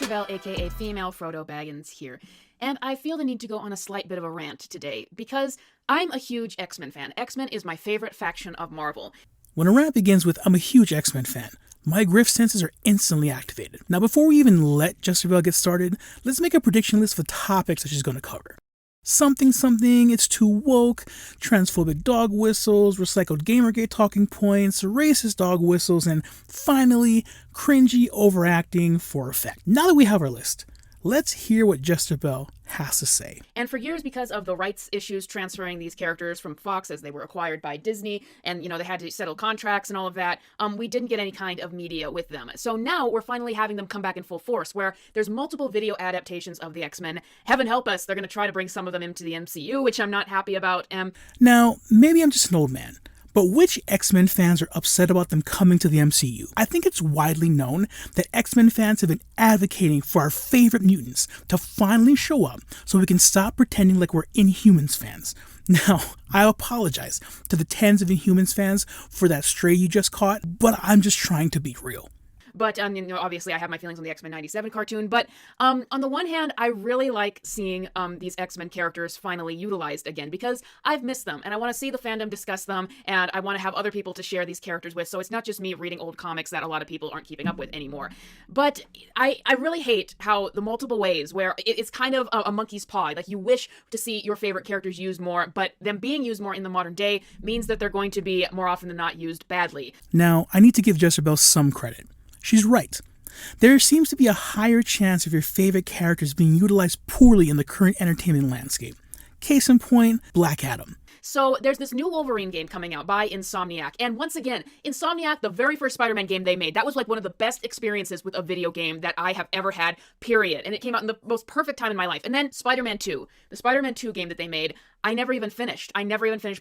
Jesterbell, aka Female Frodo Baggins here, and I feel the need to go on a slight bit of a rant today, because I'm a huge X-Men fan. X-Men is my favorite faction of Marvel. When a rant begins with, I'm a huge X-Men fan, my grift senses are instantly activated. Now before we even let Jesterbell get started, let's make a prediction list for topics that she's going to cover. Something, it's too woke, transphobic dog whistles, recycled Gamergate talking points, racist dog whistles, and finally, cringy overacting for effect. Now that we have our list, let's hear what Jesterbell has to say. And for years, because of the rights issues transferring these characters from Fox as they were acquired by Disney, and they had to settle contracts and all of that, we didn't get any kind of media with them. So now we're finally having them come back in full force, where there's multiple video adaptations of the X-Men. Heaven help us, they're going to try to bring some of them into the MCU, which I'm not happy about. Now, maybe I'm just an old man, but which X-Men fans are upset about them coming to the MCU? I think it's widely known that X-Men fans have been advocating for our favorite mutants to finally show up so we can stop pretending like we're Inhumans fans. Now, I apologize to the tens of Inhumans fans for that stray you just caught, but I'm just trying to be real. But, obviously I have my feelings on the X-Men 97 cartoon, but on the one hand, I really like seeing these X-Men characters finally utilized again, because I've missed them, and I want to see the fandom discuss them, and I want to have other people to share these characters with, so it's not just me reading old comics that a lot of people aren't keeping up with anymore. But I really hate how the multiple ways where it's kind of a monkey's paw, like you wish to see your favorite characters used more, but them being used more in the modern day means that they're going to be more often than not used badly. Now, I need to give Jesterbell some credit. She's right. There seems to be a higher chance of your favorite characters being utilized poorly in the current entertainment landscape. Case in point, Black Adam. So there's this new Wolverine game coming out by Insomniac, and once again, Insomniac, the very first Spider-Man game they made, that was like one of the best experiences with a video game that I have ever had, period. And it came out in the most perfect time in my life. And then Spider-Man 2, the Spider-Man 2 game that they made, I never even finished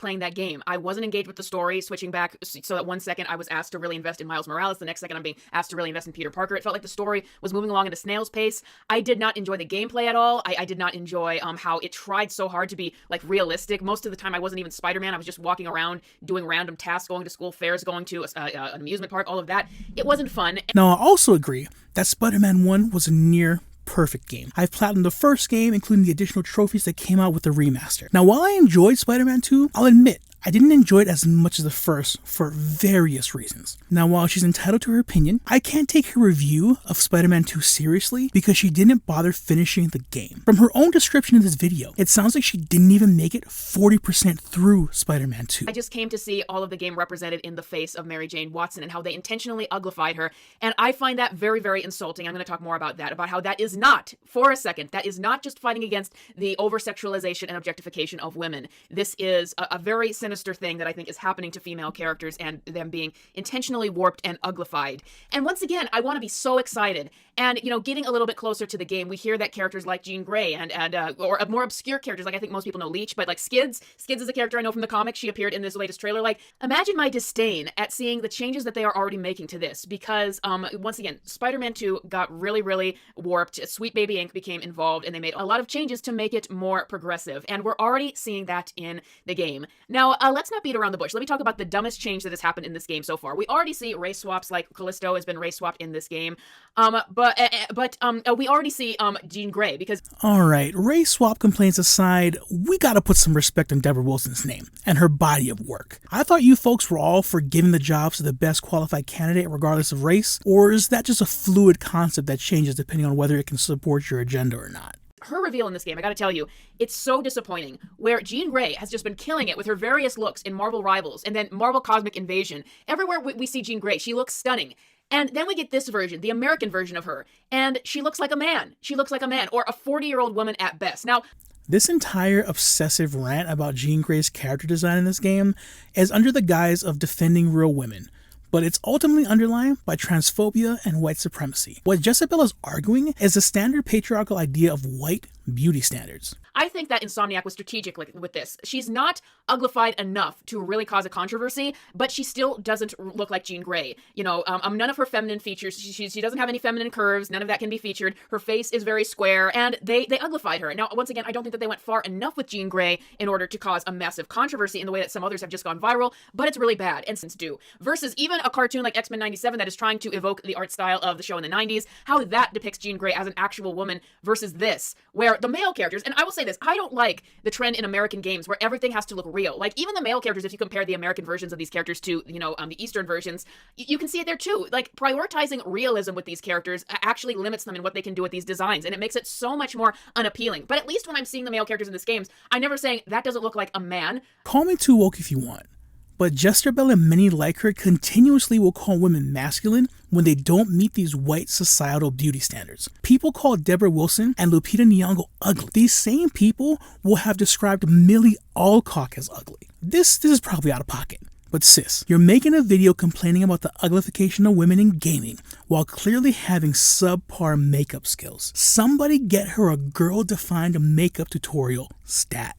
playing that game. I wasn't engaged with the story, switching back so that one second I was asked to really invest in Miles Morales, the next second I'm being asked to really invest in Peter Parker. It felt like the story was moving along at a snail's pace. I did not enjoy the gameplay at all. I did not enjoy how it tried so hard to be like realistic. Most of the time I wasn't even Spider-Man. I was just walking around doing random tasks, going to school fairs, going to an amusement park, all of that. It wasn't fun. Now, I also agree that Spider-Man 1 was a near perfect game. I've platinumed the first game, including the additional trophies that came out with the remaster. Now, while I enjoyed Spider-Man 2, I'll admit, I didn't enjoy it as much as the first for various reasons. Now, while she's entitled to her opinion, I can't take her review of Spider-Man 2 seriously because she didn't bother finishing the game. From her own description of this video, it sounds like she didn't even make it 40% through Spider-Man 2. I just came to see all of the game represented in the face of Mary Jane Watson and how they intentionally uglified her, and I find that very, very insulting. I'm going to talk more about that, about how that is not, for a second, that is not just fighting against the over-sexualization and objectification of women. This is a very sinister thing that I think is happening to female characters and them being intentionally warped and uglified. And once again, I want to be so excited. And, getting a little bit closer to the game, we hear that characters like Jean Grey or more obscure characters, like I think most people know Leech, but like Skids is a character I know from the comics. She appeared in this latest trailer. Like, imagine my disdain at seeing the changes that they are already making to this, because, once again, Spider-Man 2 got really, really warped. Sweet Baby Inc. became involved, and they made a lot of changes to make it more progressive, and we're already seeing that in the game. Now, let's not beat around the bush. Let me talk about the dumbest change that has happened in this game so far. We already see race swaps, like Callisto has been race swapped in this game, but we already see Jean Grey, because... Alright, race swap complaints aside, we gotta put some respect on Deborah Wilson's name and her body of work. I thought you folks were all for giving the jobs to the best qualified candidate regardless of race, or is that just a fluid concept that changes depending on whether it can support your agenda or not? Her reveal in this game, I gotta tell you, it's so disappointing, where Jean Grey has just been killing it with her various looks in Marvel Rivals and then Marvel Cosmic Invasion. Everywhere we see Jean Grey, she looks stunning. And then we get this version, the American version of her, and she looks like a man. She looks like a man, or a 40-year-old woman at best. Now, this entire obsessive rant about Jean Grey's character design in this game is under the guise of defending real women, but it's ultimately underlined by transphobia and white supremacy. What Jesterbell is arguing is the standard patriarchal idea of white beauty standards. I think that Insomniac was strategic with this. She's not uglified enough to really cause a controversy, but she still doesn't look like Jean Grey. None of her feminine features, she doesn't have any feminine curves, none of that can be featured. Her face is very square, and they uglified her. Now, once again, I don't think that they went far enough with Jean Grey in order to cause a massive controversy in the way that some others have just gone viral, but it's really bad, and since do. Versus even a cartoon like X-Men 97 that is trying to evoke the art style of the show in the 90s, how that depicts Jean Grey as an actual woman versus this, where the male characters, and I will say this, I don't like the trend in American games where everything has to look real. Like, even the male characters, if you compare the American versions of these characters to, the Eastern versions, you can see it there too. Like, prioritizing realism with these characters actually limits them in what they can do with these designs, and it makes it so much more unappealing. But at least when I'm seeing the male characters in these games, I'm never saying, that doesn't look like a man. Call me too woke if you want, but Jesterbell and many like her continuously will call women masculine when they don't meet these white societal beauty standards. People call Deborah Wilson and Lupita Nyong'o ugly. These same people will have described Millie Alcock as ugly. This is probably out of pocket. But sis, you're making a video complaining about the uglification of women in gaming while clearly having subpar makeup skills. Somebody get her a girl-defined makeup tutorial stat.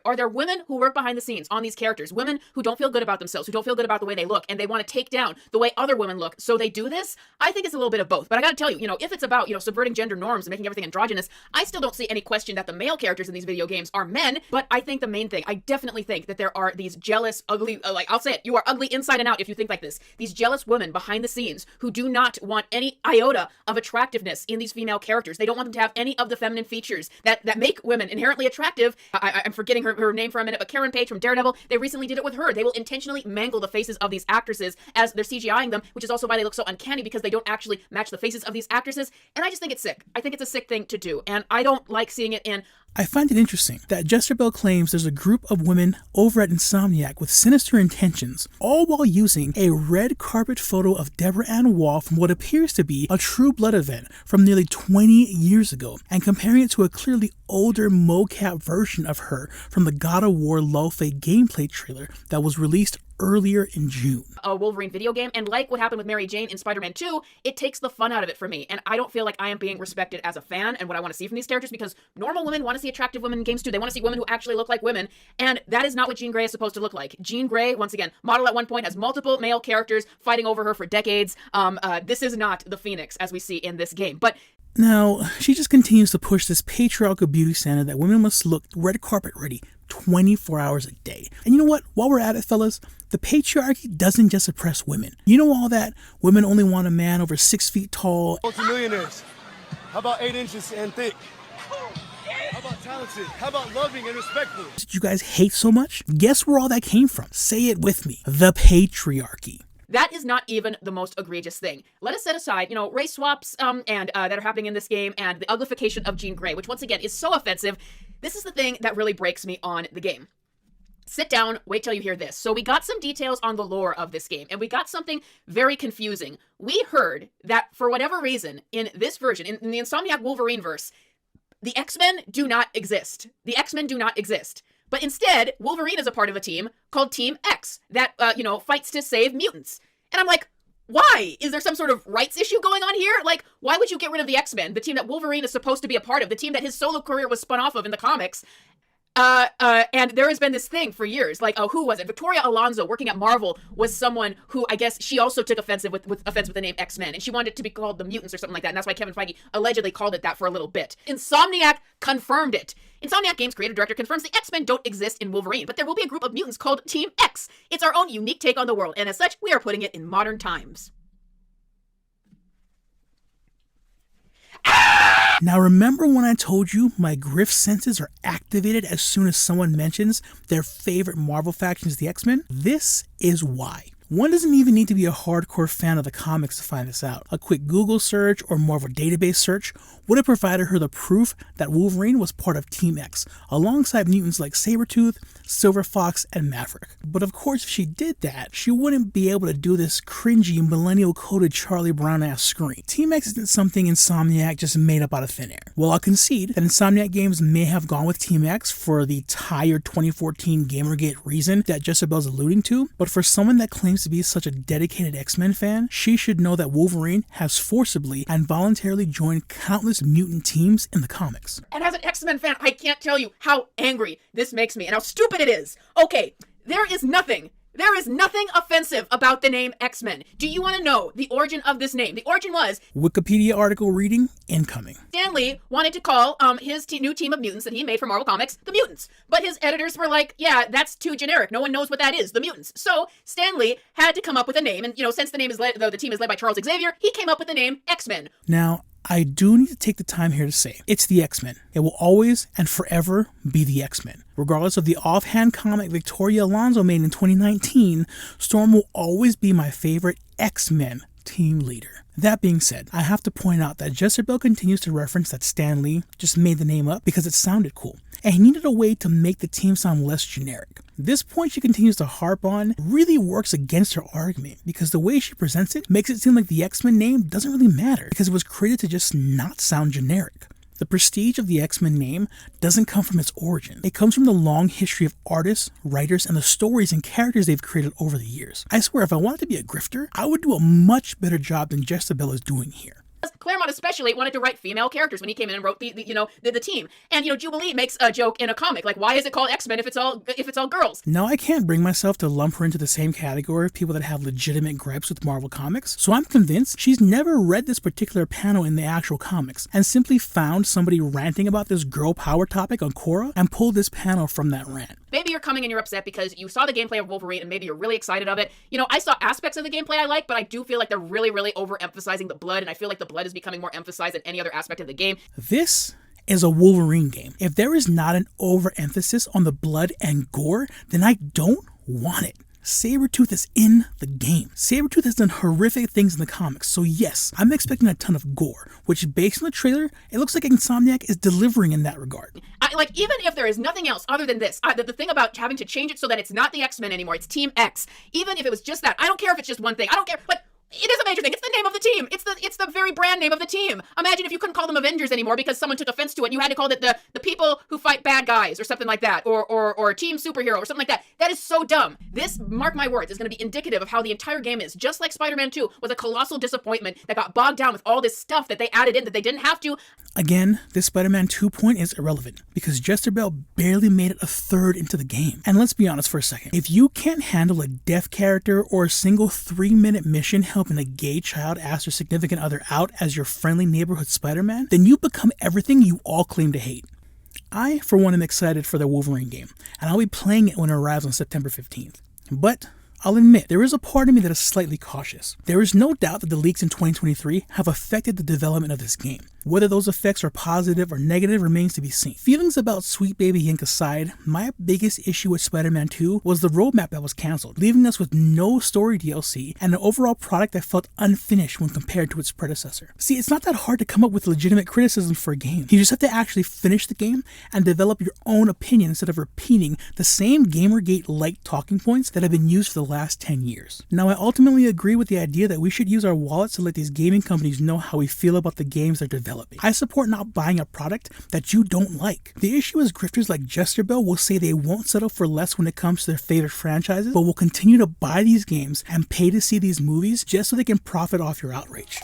Are there women who work behind the scenes on these characters? Women who don't feel good about themselves, who don't feel good about the way they look, and they want to take down the way other women look, so they do this? I think it's a little bit of both. But I gotta tell you, if it's about, subverting gender norms and making everything androgynous, I still don't see any question that the male characters in these video games are men. But I think the main thing, I definitely think that there are these jealous, ugly, I'll say it, you are ugly inside and out if you think like this. These jealous women behind the scenes who do not want any iota of attractiveness in these female characters. They don't want them to have any of the feminine features that make women inherently attractive. I'm forgetting her name for a minute, but Karen Page from Daredevil, they recently did it with her. They will intentionally mangle the faces of these actresses as they're CGIing them, which is also why they look so uncanny, because they don't actually match the faces of these actresses. And I just think it's sick. I think it's a sick thing to do, and I don't like seeing it in. I find it interesting that Jesterbell claims there's a group of women over at Insomniac with sinister intentions, all while using a red carpet photo of Deborah Ann Wall from what appears to be a True Blood event from nearly 20 years ago, and comparing it to a clearly older mocap version of her from the God of War Lullfay gameplay trailer that was released earlier in June. A Wolverine video game, and like what happened with Mary Jane in Spider-Man 2, it takes the fun out of it for me, and I don't feel like I am being respected as a fan and what I want to see from these characters, because normal women want to see attractive women in games too. They want to see women who actually look like women, and that is not what Jean Grey is supposed to look like. Jean Grey, once again, model at one point, has multiple male characters fighting over her for decades. This is not the Phoenix as we see in this game, but now, she just continues to push this patriarchal beauty standard that women must look red carpet ready 24 hours a day. And you know what? While we're at it, fellas, the patriarchy doesn't just oppress women. You know all that women only want a man over 6 feet tall. Multi-millionaires. How about 8 inches and thick? How about talented? How about loving and respectful? Did you guys hate so much? Guess where all that came from? Say it with me. The patriarchy. That is not even the most egregious thing. Let us set aside, race swaps and that are happening in this game, and the uglification of Jean Grey, which once again is so offensive. This is the thing that really breaks me on the game. Sit down, wait till you hear this. So we got some details on the lore of this game, and we got something very confusing. We heard that for whatever reason, in this version, in the Insomniac Wolverine verse, the X-Men do not exist. The X-Men do not exist. But instead, Wolverine is a part of a team called Team X that, fights to save mutants. And I'm like, why? Is there some sort of rights issue going on here? Like, why would you get rid of the X-Men, the team that Wolverine is supposed to be a part of, the team that his solo career was spun off of in the comics? And there has been this thing for years, like, who was it? Victoria Alonso, working at Marvel, was someone who, I guess, she also took offense with the name X-Men, and she wanted it to be called the Mutants or something like that, and that's why Kevin Feige allegedly called it that for a little bit. Insomniac confirmed it. Insomniac Games creative director confirms the X-Men don't exist in Wolverine, but there will be a group of mutants called Team X. It's our own unique take on the world, and as such, we are putting it in modern times. Now remember when I told you my grift senses are activated as soon as someone mentions their favorite Marvel faction is the X-Men? This is why. One doesn't even need to be a hardcore fan of the comics to find this out. A quick Google search or more of a database search would have provided her the proof that Wolverine was part of Team X, alongside mutants like Sabretooth, Silver Fox, and Maverick. But of course, if she did that, she wouldn't be able to do this cringy, millennial-coded Charlie Brown-ass scream. Team X isn't something Insomniac just made up out of thin air. Well, I'll concede that Insomniac Games may have gone with Team X for the tired 2014 Gamergate reason that Jesterbell's alluding to, but for someone that claims claims to be such a dedicated X-Men fan, she should know that Wolverine has forcibly and voluntarily joined countless mutant teams in the comics. And as an X-Men fan, I can't tell you how angry this makes me and how stupid it is. Okay, there is nothing offensive about the name X-Men. Do you want to know the origin of this name? The origin was... Wikipedia article reading incoming. Stan Lee wanted to call his new team of mutants that he made for Marvel Comics the Mutants. But his editors were like, yeah, that's too generic. No one knows what that is, the Mutants. So Stan Lee had to come up with a name. And, since the team is led by Charles Xavier, he came up with the name X-Men. Now, I do need to take the time here to say, it's the X-Men. It will always and forever be the X-Men. Regardless of the offhand comic Victoria Alonso made in 2019, Storm will always be my favorite X-Men team leader. That being said, I have to point out that Jesterbell continues to reference that Stan Lee just made the name up because it sounded cool, and he needed a way to make the team sound less generic. This point she continues to harp on really works against her argument because the way she presents it makes it seem like the X-Men name doesn't really matter because it was created to just not sound generic. The prestige of the X-Men name doesn't come from its origin. It comes from the long history of artists, writers, and the stories and characters they've created over the years. I swear, if I wanted to be a grifter, I would do a much better job than Jesterbell is doing here. Claremont especially wanted to write female characters when he came in and wrote the team. And Jubilee makes a joke in a comic like, why is it called X-Men if it's all girls? Now I can't bring myself to lump her into the same category of people that have legitimate gripes with Marvel Comics, so I'm convinced she's never read this particular panel in the actual comics and simply found somebody ranting about this girl power topic on Quora and pulled this panel from that rant. Maybe you're coming and you're upset because you saw the gameplay of Wolverine and maybe you're really excited of it. I saw aspects of the gameplay I like, but I do feel like they're really, really overemphasizing the blood, and I feel like the blood is becoming more emphasized than any other aspect of the game. This is a Wolverine game. If there is not an overemphasis on the blood and gore, then I don't want it. Sabretooth is in the game. Sabretooth has done horrific things in the comics, so yes, I'm expecting a ton of gore, which based on the trailer, it looks like Insomniac is delivering in that regard. Even if there is nothing else other than this, the thing about having to change it so that it's not the X-Men anymore, it's Team X, even if it was just that, I don't care if it's just one thing, I don't care, it is a major thing. It's the name of the team. It's the very brand name of the team. Imagine if you couldn't call them Avengers anymore because someone took offense to it and you had to call it the people who fight bad guys or something like that, or Team Superhero or something like that. That is so dumb. This, mark my words, is going to be indicative of how the entire game is. Just like Spider-Man 2 was a colossal disappointment that got bogged down with all this stuff that they added in that they didn't have to. Again, this Spider-Man 2 point is irrelevant because Jesterbell barely made it a third into the game. And let's be honest for a second. If you can't handle a deaf character or a single 3-minute mission helping a gay child ask their significant other out as your friendly neighborhood Spider-Man, then you become everything you all claim to hate. I, for one, am excited for the Wolverine game, and I'll be playing it when it arrives on September 15th. But I'll admit, there is a part of me that is slightly cautious. There is no doubt that the leaks in 2023 have affected the development of this game. Whether those effects are positive or negative remains to be seen. Feelings about Sweet Baby Inc. aside, my biggest issue with Spider-Man 2 was the roadmap that was cancelled, leaving us with no story DLC and an overall product that felt unfinished when compared to its predecessor. See, it's not that hard to come up with legitimate criticisms for a game. You just have to actually finish the game and develop your own opinion instead of repeating the same Gamergate-like talking points that have been used for the last 10 years. Now, I ultimately agree with the idea that we should use our wallets to let these gaming companies know how we feel about the games they're developing. I support not buying a product that you don't like. The issue is grifters like Jesterbell will say they won't settle for less when it comes to their favorite franchises, but will continue to buy these games and pay to see these movies just so they can profit off your outrage.